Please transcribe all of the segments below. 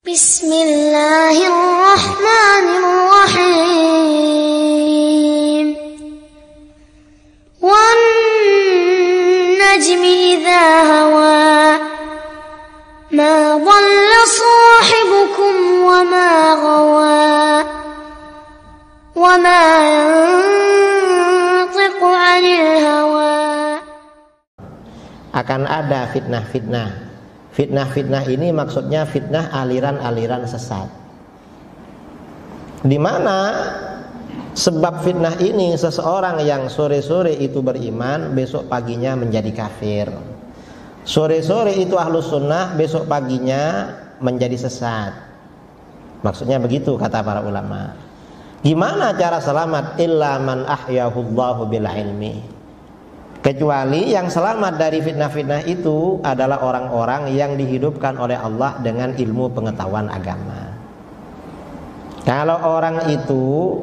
Bismillahirrahmanirrahim. Wan najmi idza hawa ma dhalla sahibukum wa ma ghawa wa ma yantiqu 'anil hawa. Akan ada fitnah-fitnah. Fitnah-fitnah ini maksudnya fitnah aliran-aliran sesat. Di mana sebab fitnah ini seseorang yang sore-sore itu beriman, besok paginya menjadi kafir. Sore-sore itu ahlus sunnah, besok paginya menjadi sesat. Maksudnya begitu kata para ulama. Gimana cara selamat? Illa man ahyahullahu bil ilmi. Kecuali yang selamat dari fitnah-fitnah itu adalah orang-orang yang dihidupkan oleh Allah dengan ilmu pengetahuan agama. Kalau orang itu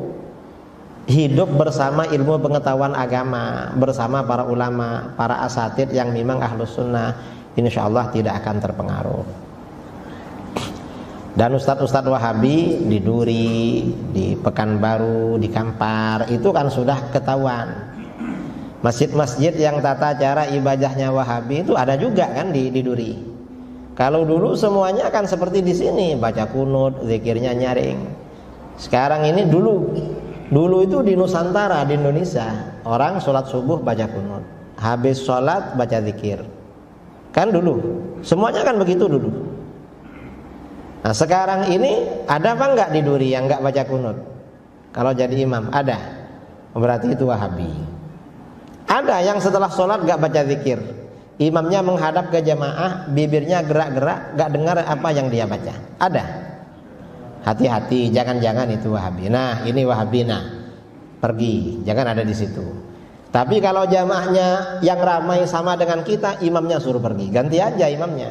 hidup bersama ilmu pengetahuan agama, bersama para ulama, para asatid yang memang ahlus sunnah, insya Allah tidak akan terpengaruh. Dan ustadz-ustadz Wahabi di Duri, di Pekanbaru, di Kampar, itu kan sudah ketahuan. Masjid-masjid yang tata cara ibadahnya Wahabi itu ada juga kan di Duri. Kalau dulu semuanya kan seperti di sini, baca kunut, zikirnya nyaring. Sekarang ini dulu itu di Nusantara, di Indonesia, orang sholat subuh baca kunut, habis sholat baca zikir. Kan dulu, semuanya kan begitu dulu. Nah sekarang ini ada apa enggak di Duri yang enggak baca kunut? Kalau jadi imam ada, berarti itu Wahabi. Ada yang setelah sholat gak baca zikir, imamnya menghadap ke jamaah, bibirnya gerak-gerak, gak dengar apa yang dia baca. Ada. Hati-hati, jangan-jangan itu Wahabi. Nah ini Wahabi, nah pergi, jangan ada di situ. Tapi kalau jamaahnya yang ramai sama dengan kita, imamnya suruh pergi, ganti aja imamnya.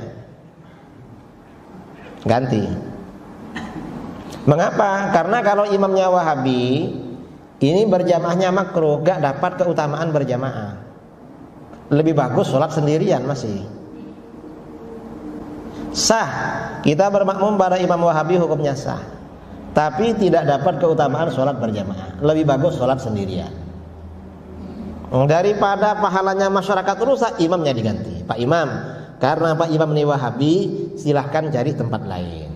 Ganti. Mengapa? Karena kalau imamnya Wahabi, ini berjamaahnya makruh, gak dapat keutamaan berjamaah. Lebih bagus sholat sendirian masih. Sah, kita bermakmum pada imam Wahabi hukumnya sah. Tapi tidak dapat keutamaan sholat berjamaah. Lebih bagus sholat sendirian. Daripada pahalanya masyarakat rusak, imamnya diganti. Pak Imam, karena Pak Imam ini Wahabi, silahkan cari tempat lain.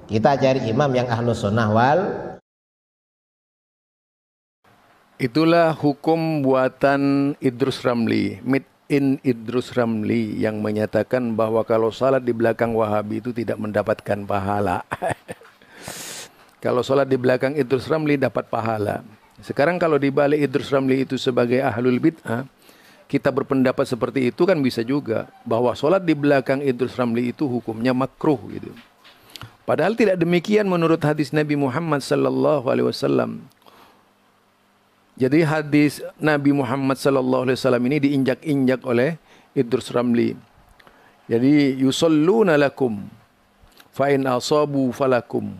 Kita cari imam yang ahlus sunnah wal. Itulah hukum buatan Idrus Ramli, made in Idrus Ramli, yang menyatakan bahwa kalau salat di belakang Wahabi itu tidak mendapatkan pahala. Kalau salat di belakang Idrus Ramli dapat pahala. Sekarang kalau dibalik Idrus Ramli itu sebagai ahlul bid'ah, kita berpendapat seperti itu kan bisa juga, bahwa salat di belakang Idrus Ramli itu hukumnya makruh gitu. Padahal tidak demikian menurut hadis Nabi Muhammad sallallahu alaihi wasallam. Jadi hadis Nabi Muhammad sallallahu alaihi wasallam ini diinjak-injak oleh Idrus Ramli. Jadi yusalluna lakum fa in asabu falakum.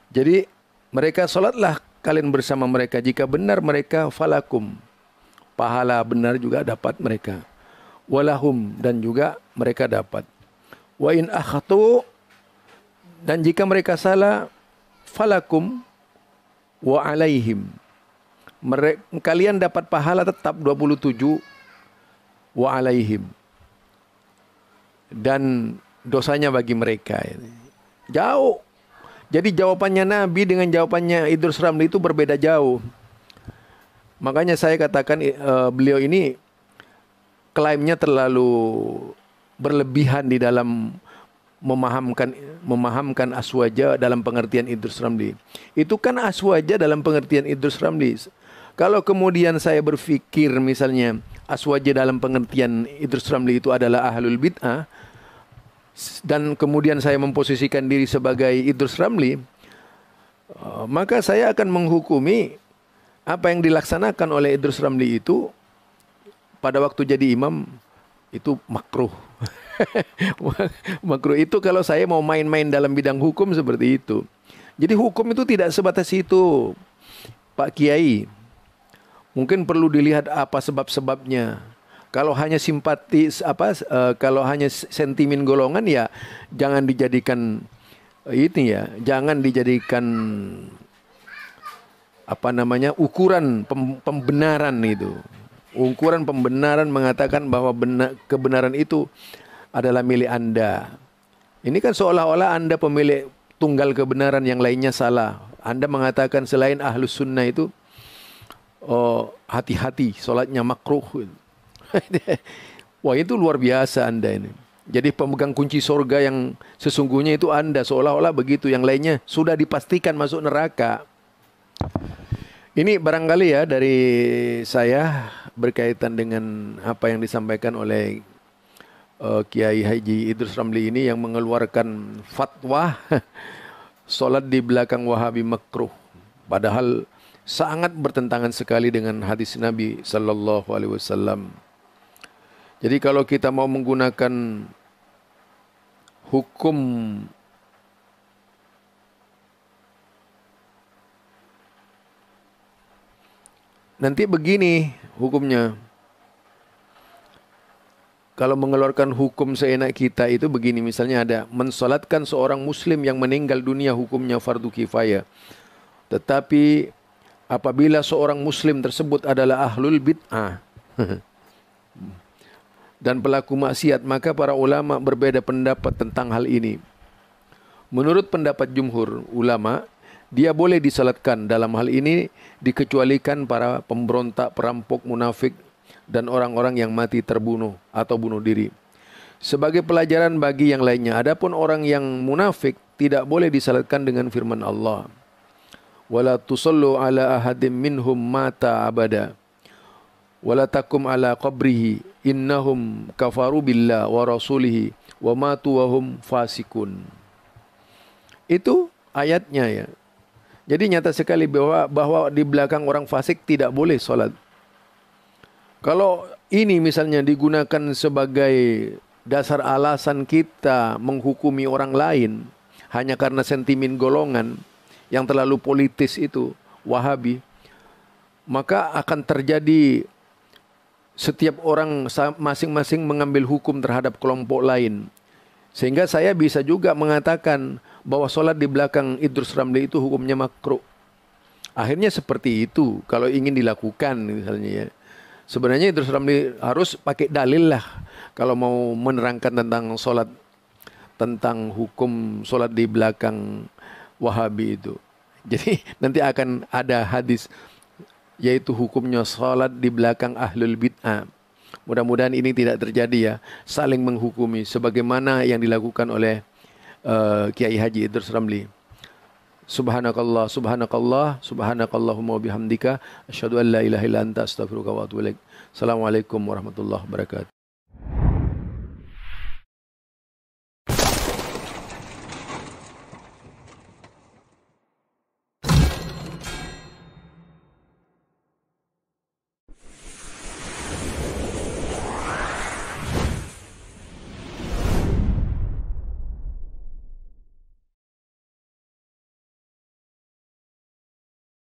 Jadi mereka salatlah kalian bersama mereka, jika benar mereka falakum. Pahala benar juga dapat mereka. Walahum, dan juga mereka dapat. Wa in akhatu, dan jika mereka salah falakum wa alaihim, kalian dapat pahala tetap 27 wa alaihim, dan dosanya bagi mereka. Jauh. Jadi jawabannya Nabi dengan jawabannya Idrus Ramli itu berbeda jauh. Makanya saya katakan beliau ini klaimnya terlalu berlebihan di dalam memahamkan aswaja dalam pengertian Idrus Ramli. Itu kan aswaja dalam pengertian Idrus Ramli. Kalau kemudian saya berpikir misalnya aswaja dalam pengertian Idrus Ramli itu adalah ahlul bid'ah, dan kemudian saya memposisikan diri sebagai Idrus Ramli, maka saya akan menghukumi apa yang dilaksanakan oleh Idrus Ramli itu pada waktu jadi imam itu makruh. Makruh itu kalau saya mau main-main dalam bidang hukum seperti itu. Jadi hukum itu tidak sebatas itu, Pak Kiai. Mungkin perlu dilihat apa sebab-sebabnya. Kalau hanya simpati kalau hanya sentimen golongan ya jangan dijadikan ini ya, jangan dijadikan ukuran pembenaran itu. Ukuran pembenaran mengatakan bahwa kebenaran itu adalah milik Anda. Ini kan seolah-olah Anda pemilik tunggal kebenaran, yang lainnya salah. Anda mengatakan selain ahlus sunnah itu hati-hati, sholatnya makruh. Wah, itu luar biasa Anda ini. Jadi pemegang kunci surga yang sesungguhnya itu Anda, seolah-olah begitu. Yang lainnya sudah dipastikan masuk neraka. Ini barangkali ya dari saya berkaitan dengan apa yang disampaikan oleh Kiai Haji Idrus Ramli ini, yang mengeluarkan fatwa sholat di belakang Wahabi makruh. Padahal sangat bertentangan sekali dengan hadis Nabi Sallallahu Alaihi Wasallam. Jadi kalau kita mau menggunakan hukum nanti begini hukumnya. Kalau mengeluarkan hukum seenak kita itu begini, misalnya ada mensolatkan seorang muslim yang meninggal dunia, hukumnya fardu kifayah. Tetapi apabila seorang muslim tersebut adalah ahlul bid'ah dan pelaku maksiat, maka para ulama berbeda pendapat tentang hal ini. Menurut pendapat jumhur ulama, dia boleh disalatkan. Dalam hal ini dikecualikan para pemberontak, perampok, munafik, dan orang-orang yang mati terbunuh atau bunuh diri. Sebagai pelajaran bagi yang lainnya, adapun orang yang munafik tidak boleh disalatkan dengan firman Allah, wala tusallu ala ahadim minhum mata abada wala takum ala qabrihi innahum kafaru billah wa rasulihi wa matu wa hum fasikun. Itu ayatnya ya. Jadi nyata sekali bahwa di belakang orang fasik tidak boleh sholat. Kalau ini misalnya digunakan sebagai dasar alasan kita menghukumi orang lain hanya karena sentimen golongan yang terlalu politis itu, Wahabi, maka akan terjadi setiap orang masing-masing mengambil hukum terhadap kelompok lain. Sehingga saya bisa juga mengatakan bahwa sholat di belakang Idrus Ramli itu hukumnya makruh. Akhirnya seperti itu kalau ingin dilakukan misalnya ya. Sebenarnya Idrus Ramli harus pakai dalil lah kalau mau menerangkan tentang sholat, tentang hukum sholat di belakang Wahabi itu. Jadi nanti akan ada hadis yaitu hukumnya sholat di belakang ahlul bid'ah. Mudah-mudahan ini tidak terjadi ya, saling menghukumi sebagaimana yang dilakukan oleh Kiai Haji Idrus Ramli. Subhanakallah, subhanakallahumma bihamdika asyhadu an la ilaha illa anta astaghfiruka wa atubu ilaik. Assalamualaikum warahmatullahi wabarakatuh.